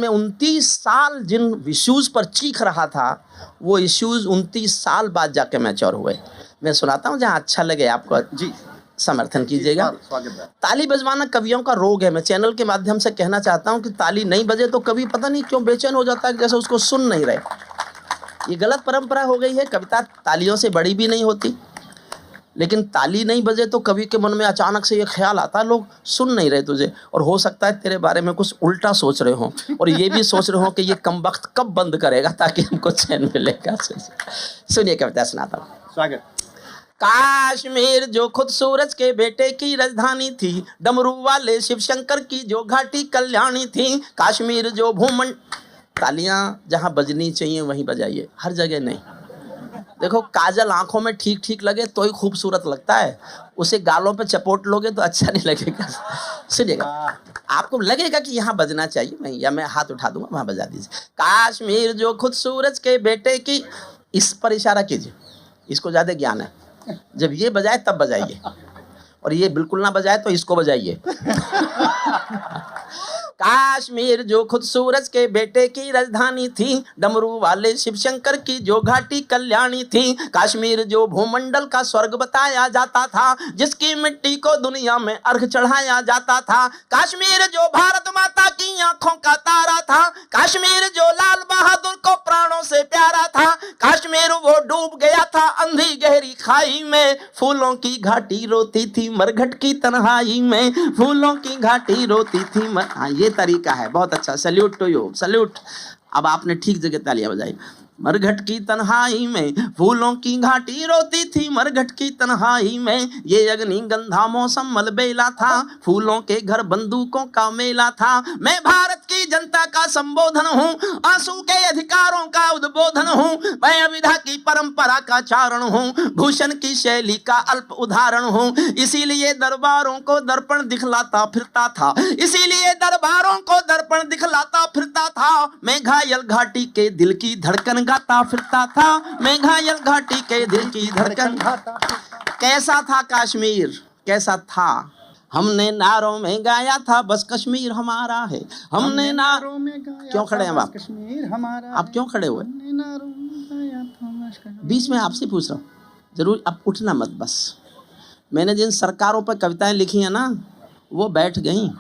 में 29 साल जिन इश्यूज पर चीख रहा था, वो इश्यूज 29 साल बाद जाके मैच्योर हुए। मैं सुनाता हूँ, जहाँ अच्छा लगे आपको जी समर्थन कीजिएगा। ताली बजवाना कवियों का रोग है। मैं चैनल के माध्यम से कहना चाहता हूँ कि ताली नहीं बजे तो कवि पता नहीं क्यों बेचैन हो जाता है, जैसे उसको सुन नहीं रहे। ये गलत परंपरा हो गई है। कविता तालियों से बड़ी भी नहीं होती, लेकिन ताली नहीं बजे तो कवि के मन में अचानक से ये ख्याल आता, लोग सुन नहीं रहे तुझे, और हो सकता है तेरे बारे में कुछ उल्टा सोच रहे हो, और ये भी सोच रहे हो कि ये कमबख्त कब बंद करेगा ताकि हमको चैन मिलेगा। सुनिए कविता सुनाता हूँ। स्वागत। काश्मीर जो खुद सूरज के बेटे की राजधानी थी, डमरू वाले शिव शंकर की जो घाटी कल्याणी थी, काश्मीर जो भूमंड। तालियां जहां बजनी चाहिए वहीं बजाइए, हर जगह नहीं। देखो, काजल आंखों में ठीक ठीक लगे तो ही खूबसूरत लगता है, उसे गालों पे चपोट लोगे तो अच्छा नहीं लगेगा। सुनिएगा, आपको लगेगा कि यहाँ बजना चाहिए, नहीं, या मैं हाथ उठा दूंगा, वहां बजा दीजिए। काश्मीर जो खुद सूरज के बेटे की, इस पर इशारा कीजिए, इसको ज्यादा ज्ञान है। जब ये बजाए तब बजाइए, और ये बिल्कुल ना बजाए तो इसको बजाइए। काश्मीर जो खुद सूरज के बेटे की राजधानी थी, डमरू वाले शिव शंकर की जो घाटी कल्याणी थी, काश्मीर जो भूमंडल का स्वर्ग बताया जाता था, जिसकी मिट्टी को दुनिया में अर्घ चढ़ाया जाता था, काश्मीर जो भारत माता की आंखों का तारा था, काश्मीर जो लाल बहादुर को प्राणों से प्यारा था, काश्मीर वो डूब गया था अंधी गहरी खाई में, फूलों की घाटी रोती थी मरघट की तन्हाई में, फूलों की घाटी रोती थी ये तरीका है, बहुत अच्छा। Salute to you, salute. अब आपने ठीक जगह तालियां बजाई। मरघट की तन्हाई में फूलों की घाटी रोती थी मरघट की तन्हाई में, ये अग्नि गंधा मौसम मलबेला था, फूलों के घर बंदूकों का मेला था, मैं भारत की जनता का संबोधन हूँ, आंसू के अधिकारों का उद्बोधन हूँ, मैं अविधा की परंपरा का चारण हूँ, भूषण की शैली का अल्प उदाहरण हूँ, इसीलिए दरबारों को दर्पण दिखलाता फिरता था, इसीलिए दरबारों को दर्पण दिखलाता फिरता था, मैं घायल घाटी के दिल की धड़कन गाता फिरता था, मैं घायल घाटी के दिल की धड़कन। कैसा था कश्मीर, कैसा था? हमने नारों में गाया था बस कश्मीर हमारा है, हमने नारों में गाया। क्यों खड़े हैं आप? कश्मीर हमारा। आप क्यों खड़े हुए? बीच में आपसे पूछ रहा हूँ, जरूर अब उठना मत। बस मैंने जिन सरकारों पर कविताएं लिखी हैं ना, वो बैठ गई।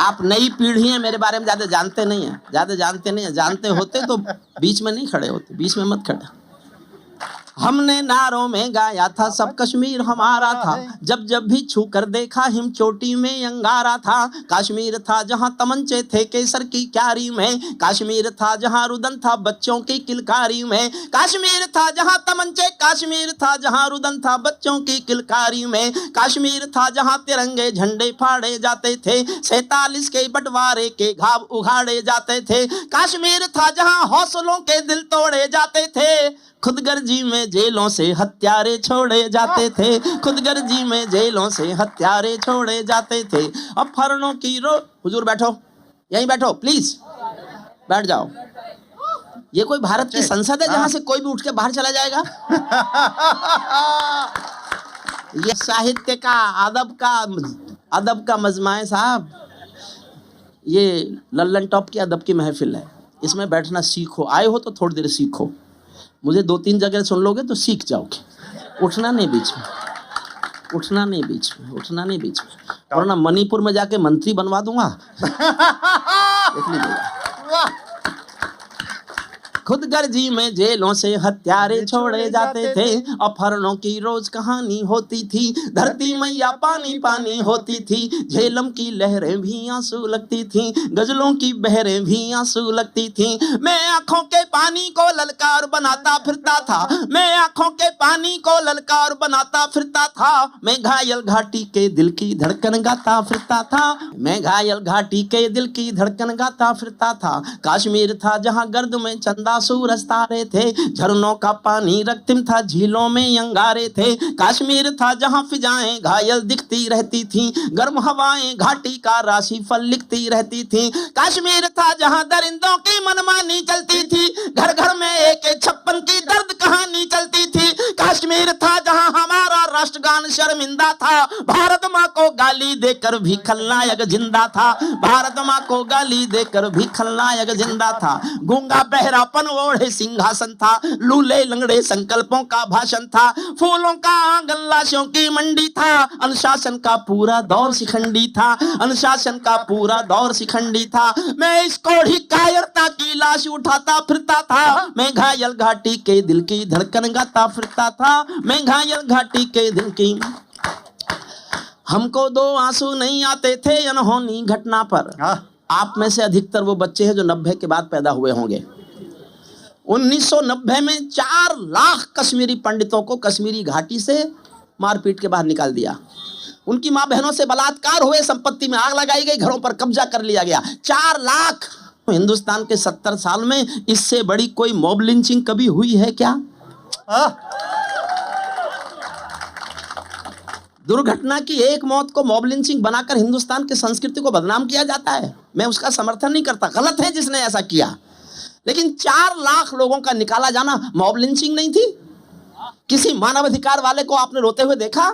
आप नई पीढ़ी है, मेरे बारे में ज्यादा जानते नहीं है, ज्यादा जानते नहीं है। जानते होते तो बीच में नहीं खड़े होते, बीच में मत खड़े। हमने नारों में गाया था सब कश्मीर हमारा था, जब जब भी छू कर देखा हिम चोटी में अंगारा था, कश्मीर था जहां तमंचे थे केसर की क्यारी में, कश्मीर था जहां रुदन था बच्चों की किलकारी में, कश्मीर था जहां तमंचे, कश्मीर था जहां रुदन था बच्चों की किलकारी में, कश्मीर था जहां तिरंगे झंडे फाड़े जाते थे, 47 के बंटवारे के घाव उघाड़े जाते थे, कश्मीर था जहां हौसलों के दिल तोड़े जाते थे, खुदगर्जी में जेलों से हत्यारे छोड़े जाते थे, खुदगर्जी में जेलों से हत्यारे छोड़े जाते थे। अब फरनों की हुजूर बैठो, यहीं बैठो प्लीज, बैठ जाओ। ये कोई भारत की संसद है जहां से कोई भी उठ के बाहर चला जाएगा? ये साहित्य का, अदब का मजमा है साहब। ये लल्लन टॉप की अदब की महफिल है, इसमें बैठना सीखो। आए हो तो थोड़ी देर सीखो, मुझे 2-3 जगह सुन लोगे तो सीख जाओगे। उठना नहीं बीच में, उठना नहीं बीच में, उठना नहीं बीच में, वरना मणिपुर में जाके मंत्री बनवा दूंगा। देख लीजिएगा। खुदगर्जी में जेलों से हत्यारे छोड़े जाते थे, अपहरणों की रोज कहानी होती थी, धरती मैया पानी पानी होती थी, झेलम की लहरें भी आंसू लगती थी, गजलों की बहरें भी आंसू लगती थी, मैं आंखों के पानी को ललकार बनाता फिरता था, मैं आंखों के पानी को ललकार बनाता फिरता था, मैं घायल घाटी के दिल की धड़कन गाता फिरता था, मैं घायल घाटी के दिल की धड़कन गाता फिरता था, कश्मीर था जहां गर्द में चंदा सूरज तारे थे, झरनों का पानी रक्तिम था, झीलों में अंगारे थे। कश्मीर था जहां फिजाएं घायल दिखती रहती थी, गर्म हवाएं घाटी का राशि फल लिखती रहती थी। कश्मीर था जहां दरिंदों की मनमानी चलती थी, घर घर में एक 56 की दर्द कहानी चलती थी। कश्मीर था जहां हमारा राष्ट्रगान शर्मिंदा था, भारत माँ को गाली देकर भी खलनायक जिंदा था, भारत माँ को गाली देकर भी खलनायक जिंदा था। गूंगा बहरापन ओढ़े सिंहासन था, लूले लंगड़े संकल्पों का भाषण था, फूलों का आंगन लाशों की मंडी था, अनुशासन का पूरा दौर शिखंडी था, अनुशासन का पूरा दौर शिखंडी था। मैं इस कोढ़ी कायरता की लाश उठाता फिरता था, मैं घायल घाटी के दिल की धड़कन गाता फिरता था, मैं घायल घाटी के दिल की। हमको 2 आंसू नहीं आते थे अनहोनी घटना पर। आप में से अधिकतर वो बच्चे हैं जो 90 के बाद पैदा हुए होंगे। 1990 में 4 लाख कश्मीरी पंडितों को कश्मीरी घाटी से मारपीट के बाहर निकाल दिया। उनकी माँ बहनों से बलात्कार हुए, संपत्ति में आग लगाई गई, घरों पर कब्जा कर लिया गया। 4 लाख। हिंदुस्तान के 70 साल में इससे बड़ी कोई मॉब लिंचिंग कभी हुई है क्या? दुर्घटना की एक मौत को मॉब लिंचिंग बनाकर हिंदुस्तान की संस्कृति को बदनाम किया जाता है। मैं उसका समर्थन नहीं करता, गलत है जिसने ऐसा किया, लेकिन 4 लाख लोगों का निकाला जाना मॉब लिंचिंग नहीं थी? किसी मानवाधिकार वाले को आपने रोते हुए देखा?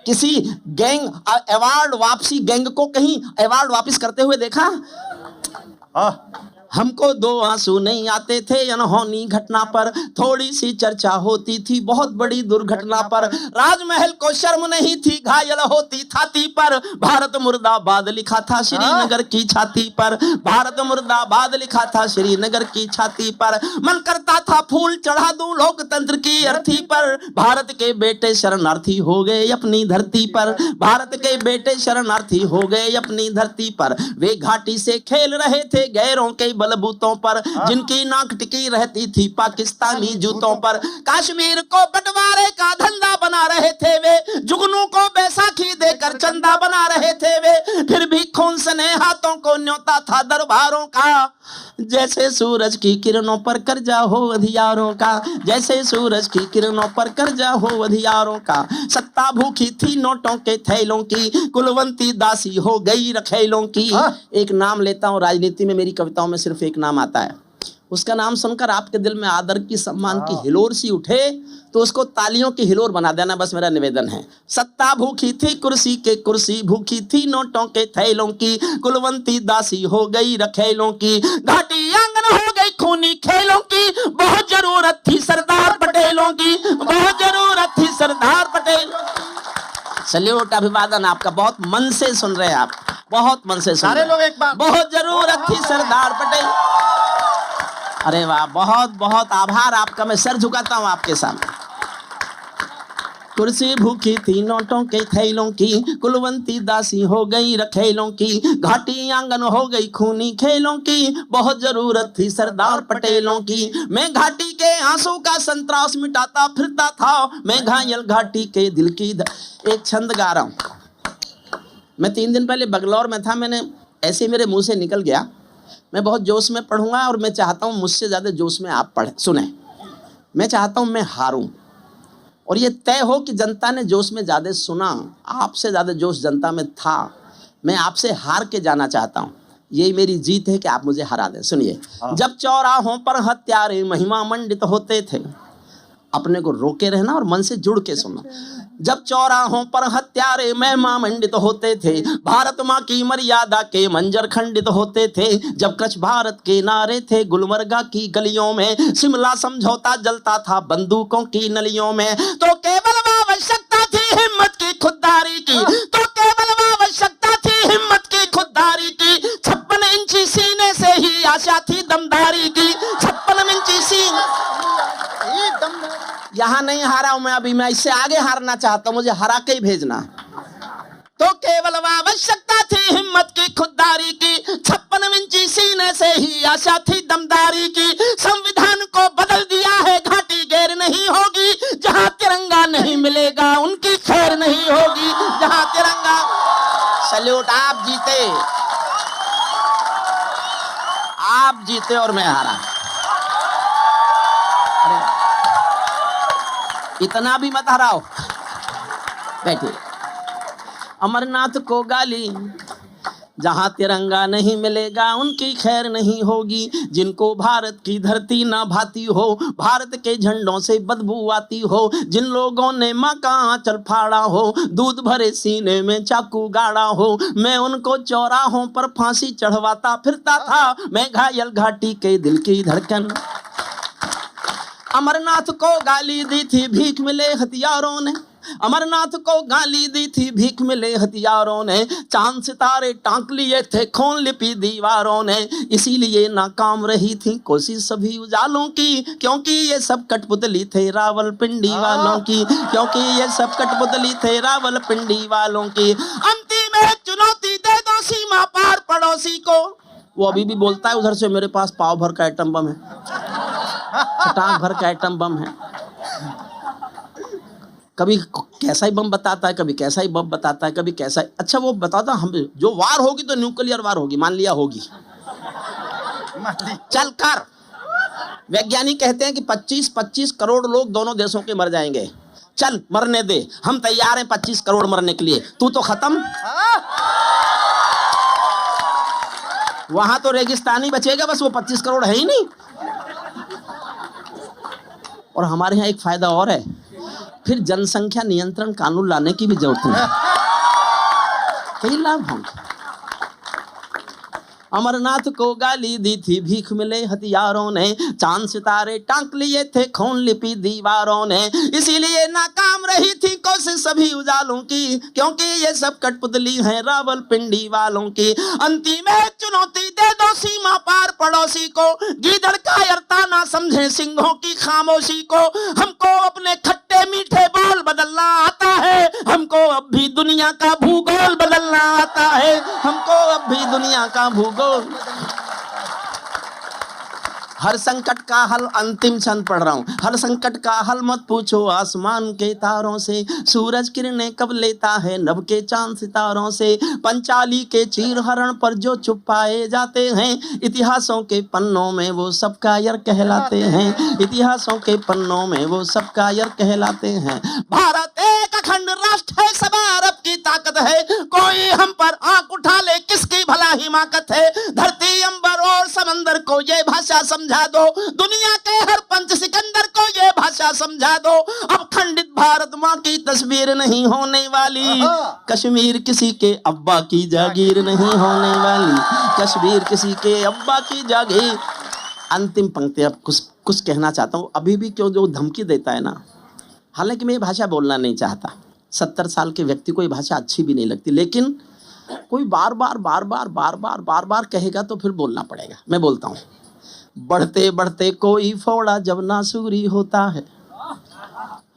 किसी गैंग अवार्ड वापसी गैंग को कहीं अवार्ड वापस करते हुए देखा? हमको 2 आंसू नहीं आते थे अनहोनी घटना पर, थोड़ी सी चर्चा होती थी बहुत बड़ी दुर्घटना पर। राजमहल को शर्म नहीं थी घायल होती छाती पर, भारत मुर्दाबाद लिखा था श्रीनगर की छाती पर, भारत मुर्दाबाद लिखा था श्रीनगर की छाती पर। मन करता था फूल चढ़ा दूं लोकतंत्र की अर्थी पर, भारत के बेटे शरणार्थी हो गए अपनी धरती पर, भारत के बेटे शरणार्थी हो गए अपनी धरती पर। वे घाटी से खेल रहे थे गैरों के बलबूतों पर, जिनकी नाक टिकी रहती थी पाकिस्तानी जूतों पर। कश्मीर को बंटवारे का धंधा बना रहे थे वे, जुगनू को बैसाखी देकर चंदा बना रहे थे वे, फिर भी खून सने हाथों को न्योता था दरबारों का। जैसे सूरज की किरणों पर कर्जा हो अधियारों का, जैसे सूरज की किरणों पर कर्जा हो अधियारों का। सत्ता भूखी थी नोटों के थैलों की, कुलवंती दासी हो गई रखेलों की। एक नाम लेता हूँ, राजनीति में मेरी कविताओं में सिर्फ एक नाम आता है, उसका नाम सुनकर आपके दिल में आदर की सम्मान की हिलोर सी उठे तो उसको तालियों की हिलोर बना देना, बस मेरा निवेदन है। सत्ता भूखी थी कुर्सी के कुर्सी, भूखी थी नोटों के थैलों की, कुलवंती दासी हो गई रखेलों की। घाटी आंगन हो गई खूनी खेलों की, बहुत जरूरत थी सरदार पटेलों की, बहुत जरूरत थी सरदार पटेल। सल्यूट, अभिवादन आपका, बहुत मन से सुन रहे हैं आप, बहुत मन से सुन रहे लोग एक बार। बहुत जरूरत थी सरदार पटेल। अरे वाह, बहुत बहुत आभार आपका, मैं सर झुकाता हूं आपके सामने। कुर्सी भूखी थी नोटों के थैलों की, कुलवंती दासी हो गई रखेलों की। घाटी आंगन हो गई खूनी खेलों की, बहुत जरूरत थी सरदार पटेलों की। मैं घाटी के आंसू का संतरास मिटाता फिरता था, मैं घायल घाटी के दिल की एक छंद गा रहा हूं। मैं 3 दिन पहले बगलौर में था, मैंने ऐसे मेरे मुंह से निकल गया। मैं बहुत जोश में पढ़ूंगा और मैं चाहता हूं मुझसे ज़्यादा जोश में आप पढ़ें, सुने। मैं चाहता हूं मैं हारूं और ये तय हो कि जनता ने जोश में ज़्यादा सुना, आपसे ज़्यादा जोश जनता में था। मैं आपसे हार के जाना चाहता हूं, यही मेरी जीत है कि आप मुझे हरा दें। सुनिए, जब चौराहों पर हत्यारे महिमा मंडित होते थे, अपने को रोके रहना और मन से जुड़ के सुनना। जब चौराहों पर हत्यारे महिमा मंडित होते थे, भारत माँ की मर्यादा के मंजर खंडित होते थे। जब कच्छ भारत के नारे थे गुलमर्गा की गलियों में, शिमला समझौता जलता था बंदूकों की नलियों में। तो केवल आवश्यकता थी हिम्मत की खुददारी की, तो केवल आवश्यकता थी हिम्मत की खुददारी की। 56 इंची सीने से ही आशा थी दमदारी की, 56 इंची सीने। यहाँ नहीं हारा हूं मैं अभी, मैं इससे आगे हारना चाहता हूं, मुझे हरा के ही भेजना। तो केवल आवश्यकता थी हिम्मत की खुददारी की, 56 इंची सीने से ही आशा थी दमदारी की। संविधान को बदल दिया है घाटी गैर नहीं होगी, जहां तिरंगा नहीं मिलेगा उनकी खैर नहीं होगी, जहां तिरंगा। सैल्यूट, आप जीते, आप जीते और मैं हारा। इतना भी मत हराओ, बैठिए। अमरनाथ को गाली, जहां तिरंगा नहीं मिलेगा उनकी खैर नहीं होगी। जिनको भारत की धरती ना भाती हो, भारत के झंडों से बदबू आती हो, जिन लोगों ने माँ का आंचल फाड़ा हो, दूध भरे सीने में चाकू गाड़ा हो, मैं उनको चौराहों पर फांसी चढ़वाता फिरता था, मैं घायल घाटी के दिल की धड़कन। अमरनाथ को गाली दी थी भीख मिले हथियारों ने, अमरनाथ को गाली दी थी भीख मिले हथियारों ने, चांद सितारे टांक लिए थे खून लिपि दीवारों ने, इसीलिए नाकाम रही थी कोशिश सभी उजालों की, क्योंकि ये सब कठपुतली थे रावलपिंडी वालों की, क्योंकि ये सब कठपुतली थे रावलपिंडी वालों की। अंतिम एक चुनौती दे दो सीमा पार पड़ोसी को। वो अभी भी बोलता है उधर से, मेरे पास पाव भर का एटम बम है, चटाक भर का एटम बम है। कभी कैसा ही बम बताता है, कभी कैसा ही बम बताता है, कभी कैसा। अच्छा वो बताता, हम जो वार होगी तो न्यूक्लियर वार होगी, मान लिया होगी, चल कर। वैज्ञानिक कहते हैं कि 25-25 करोड़ लोग दोनों देशों के मर जाएंगे, चल मरने दे, हम तैयार हैं 25 करोड़ मरने के लिए, तू तो खत्म। वहां तो रेगिस्तानी बचेगा बस, वो 25 करोड़ है ही नहीं। और हमारे यहाँ एक फायदा और है, फिर जनसंख्या नियंत्रण कानून लाने की भी जरूरत नहीं, कई लाभ होंगे। अमरनाथ को गाली दी थी भीख मिले हथियारों ने, चांद सितारे टांक लिए थे खून लिपि दीवारों ने, इसीलिए नाकाम रही थी कोशिश सभी उजालों की, क्योंकि ये सब कठपुतली हैं रावलपिंडी वालों की। अंतिम एक चुनौती दे दो सीमा पार पड़ोसी को, गीदड़ कायरता ना समझे सिंहों की खामोशी को। हमको अपने खट्टे मीठे बोल बदलना आता है, हमको अब भी दुनिया का भूगोल बदलना आता है, हमको अब भी दुनिया का भूगोल। हर संकट का हल, अंतिम क्षण पढ़ रहा हूं, हर संकट का हल मत पूछो आसमान के तारों से, सूरज किरणें कब लेता है नभ के चांद सितारों से। पंचाली के चीर हरण पर जो चुप पाए जाते हैं, इतिहासों के पन्नों में वो सब कायर कहलाते हैं, इतिहासों के पन्नों में वो सब कायर कहलाते हैं। भारत एक अखंड राष्ट्र है, सभा अरब की ताकत है, कोई हम पर आंख उठा ले किसकी भला हिमाकत है। धरती अंबर और समंदर को ये भाषा समझा दो, दुनिया के हर पंच सिकंदर को ये भाषा समझा दो। अब खंडित भारत माँ की तस्वीर नहीं होने वाली, कश्मीर किसी के अब्बा की जागीर नहीं होने वाली, कश्मीर किसी के अब्बा की जागीर। अंतिम पंक्ति, अब कुछ कहना चाहता हूँ। अभी भी क्यों जो धमकी देता है ना, हालांकि मैं ये भाषा बोलना नहीं चाहता, 70 साल के व्यक्ति को ये भाषा अच्छी भी नहीं लगती, लेकिन कोई बार बार कहेगा तो फिर बोलना पड़ेगा। मैं बोलता हूँ, बढ़ते बढ़ते कोई फोड़ा जब नासूरी होता है।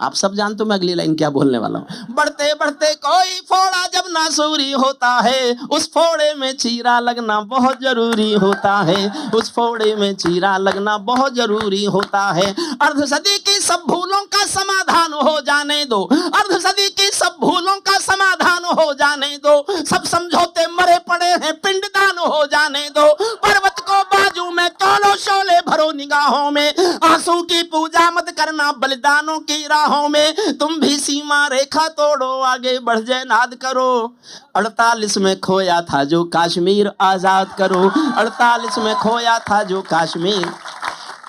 आप सब जानते हो मैं अगली लाइन क्या बोलने वाला हूँ। बढ़ते बढ़ते कोई फोड़ा जब नासूरी होता है, उस फोड़े में चीरा लगना बहुत जरूरी होता है, उस फोड़े में चीरा लगना बहुत जरूरी होता है। अर्ध सदी की सब भूलों का समाधान हो जाने दो, अर्ध सदी की सब भूलों का समाधान हो जाने दो, सब समझौते मरे पड़े हैं पिंडदान हो जाने दो। पर्वत को बाजू में तोलो शोले भरो निगाहों में, आंसू की पूजा मत करना बलिदानों की राहों में। तुम भी सीमा रेखा तोड़ो आगे बढ़ जयनाद करो, 48 में खोया था जो कश्मीर आजाद करो, 48 में खोया था जो कश्मीर।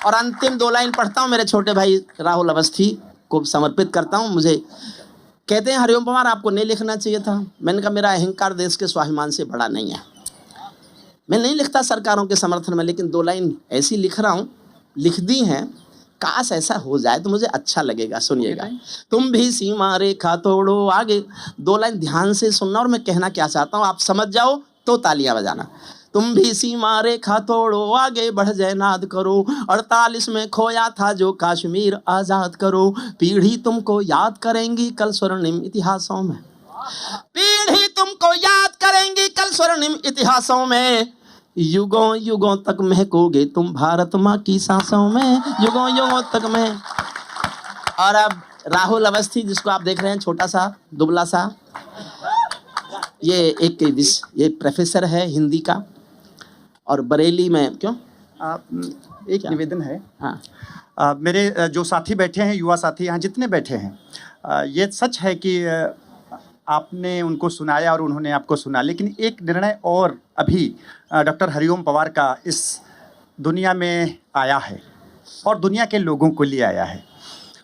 और अंतिम 2 लाइन पढ़ता हूँ, मेरे छोटे भाई राहुल अवस्थी को समर्पित करता हूँ। मुझे कहते हैं हरिओम पवार आपको नहीं लिखना चाहिए था। मैंने कहा मेरा अहंकार देश के स्वाभिमान से बड़ा नहीं है, मैं नहीं लिखता सरकारों के समर्थन में, लेकिन 2 लाइन ऐसी लिख रहा हूँ, लिख दी हैं, काश ऐसा हो जाए तो मुझे अच्छा लगेगा। सुनिएगा, तुम भी सीमा रेखा तोड़ो आगे। 2 लाइन ध्यान से सुनना और मैं कहना क्या चाहता हूँ आप समझ जाओ तो तालियां बजाना। तुम भी सीमा रेखा तोड़ो आगे बढ़ जयनाद करो, 48 में खोया था जो कश्मीर आजाद करो। पीढ़ी तुमको याद करेंगी कल स्वर्णिम इतिहासों में, पीढ़ी तुमको याद करेंगी कल स्वर्णिम इतिहासों में। युगों युगों तक महकोगे तुम भारत माँ की सांसों में, युगों युगों तक में। और अब राहुल अवस्थी जिसको आप देख रहे हैं, छोटा सा दुबला सा, ये प्रोफेसर है हिंदी का, और बरेली में क्यों आप एक निवेदन है। हाँ, मेरे जो साथी बैठे हैं, युवा साथी यहाँ जितने बैठे हैं, ये सच है कि आपने उनको सुनाया और उन्होंने आपको सुना, लेकिन एक निर्णय और अभी डॉक्टर हरिओम पवार का इस दुनिया में आया है और दुनिया के लोगों को लिए आया है।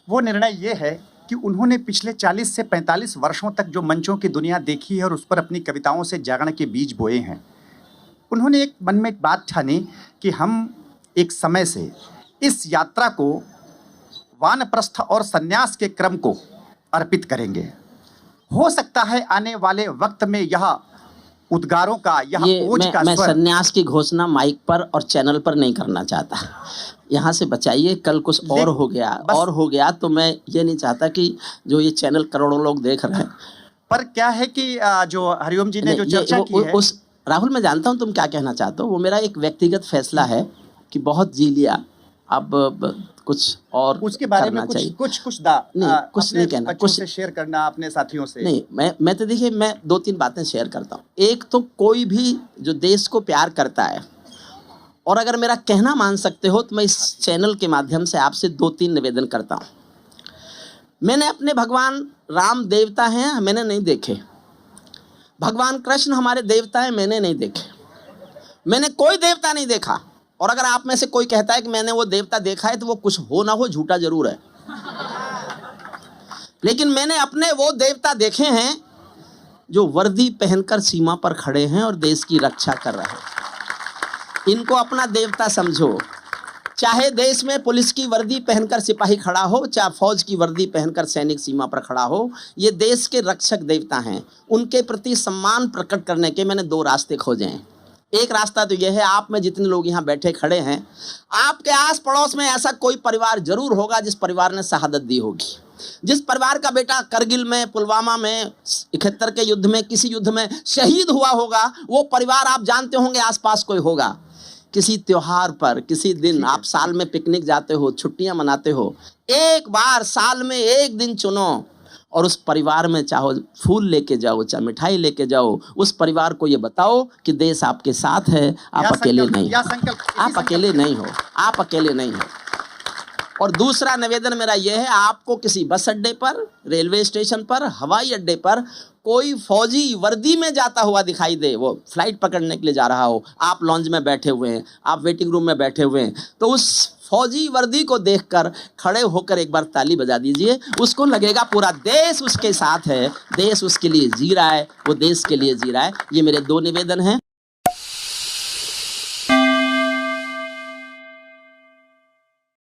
वो निर्णय ये है कि उन्होंने पिछले 40 से 45 वर्षों तक जो मंचों की दुनिया देखी है और उस पर अपनी कविताओं से जागरण के बीज बोए हैं, उन्होंने एक मन में एक बात ठानी कि हम एक समय से इस यात्रा को वानप्रस्थ और सन्यास के क्रम को अर्पित करेंगे। हो सकता है आने वाले वक्त में यह उद्गारों का, यह ओज का मैं स्वर। सन्यास की घोषणा माइक पर और चैनल पर नहीं करना चाहता। यहाँ से बचाइए, कल कुछ और हो गया तो मैं ये नहीं चाहता कि जो ये चैनल करोड़ों लोग देख रहे हैं। पर क्या है कि जो हरिओम जी ने जो चर्चा की है, उस राहुल, मैं जानता हूँ तुम क्या कहना चाहते हो, वो मेरा एक व्यक्तिगत फैसला है कि बहुत जी लिया, अब कुछ और उसके बारे में कुछ नहीं कहना, कुछ से शेयर करना अपने साथियों से। नहीं, मैं तो देखिए, मैं 2-3 बातें शेयर करता हूँ। एक तो कोई भी जो देश को प्यार करता है, और अगर मेरा कहना मान सकते हो, तो मैं इस चैनल के माध्यम से आपसे 2-3 निवेदन करता हूँ। मैंने अपने भगवान राम देवता हैं, मैंने नहीं देखे। भगवान कृष्ण हमारे देवता हैं, मैंने नहीं देखे। मैंने कोई देवता नहीं देखा। और अगर आप में से कोई कहता है कि मैंने वो देवता देखा है, तो वो कुछ हो ना हो झूठा जरूर है। लेकिन मैंने अपने वो देवता देखे हैं जो वर्दी पहनकर सीमा पर खड़े हैं और देश की रक्षा कर रहे हैं। इनको अपना देवता समझो। चाहे देश में पुलिस की वर्दी पहनकर सिपाही खड़ा हो, चाहे फौज की वर्दी पहनकर सैनिक सीमा पर खड़ा हो, ये देश के रक्षक देवता हैं। उनके प्रति सम्मान प्रकट करने के मैंने 2 रास्ते खोजे हैं। एक रास्ता तो यह है, आप में जितने लोग यहाँ बैठे खड़े हैं, आपके आस पड़ोस में ऐसा कोई परिवार जरूर होगा जिस परिवार ने शहादत दी होगी। जिस परिवार का बेटा करगिल में, पुलवामा में, 71 के युद्ध में, किसी युद्ध में शहीद हुआ होगा, वो परिवार आप जानते होंगे आसपास कोई होगा। किसी त्योहार पर, किसी दिन आप साल में पिकनिक जाते हो, छुट्टियां मनाते हो, एक बार साल में एक दिन चुनो और उस परिवार में चाहो फूल लेके जाओ, चाहे मिठाई लेके जाओ, उस परिवार को ये बताओ कि देश आपके साथ है, आप अकेले नहीं हो, आप अकेले नहीं हो, आप अकेले नहीं हो। और दूसरा निवेदन मेरा यह है, आपको किसी बस अड्डे पर, रेलवे स्टेशन पर, हवाई अड्डे पर कोई फौजी वर्दी में जाता हुआ दिखाई दे, वो फ्लाइट पकड़ने के लिए जा रहा हो, आप लॉन्ज में बैठे हुए हैं, आप वेटिंग रूम में बैठे हुए हैं, तो उस फौजी वर्दी को देखकर खड़े होकर एक बार ताली बजा दीजिए। उसको लगेगा पूरा देश उसके साथ है, देश उसके लिए जी रहा है, वो देश के लिए जी रहा है। ये मेरे 2 निवेदन हैं।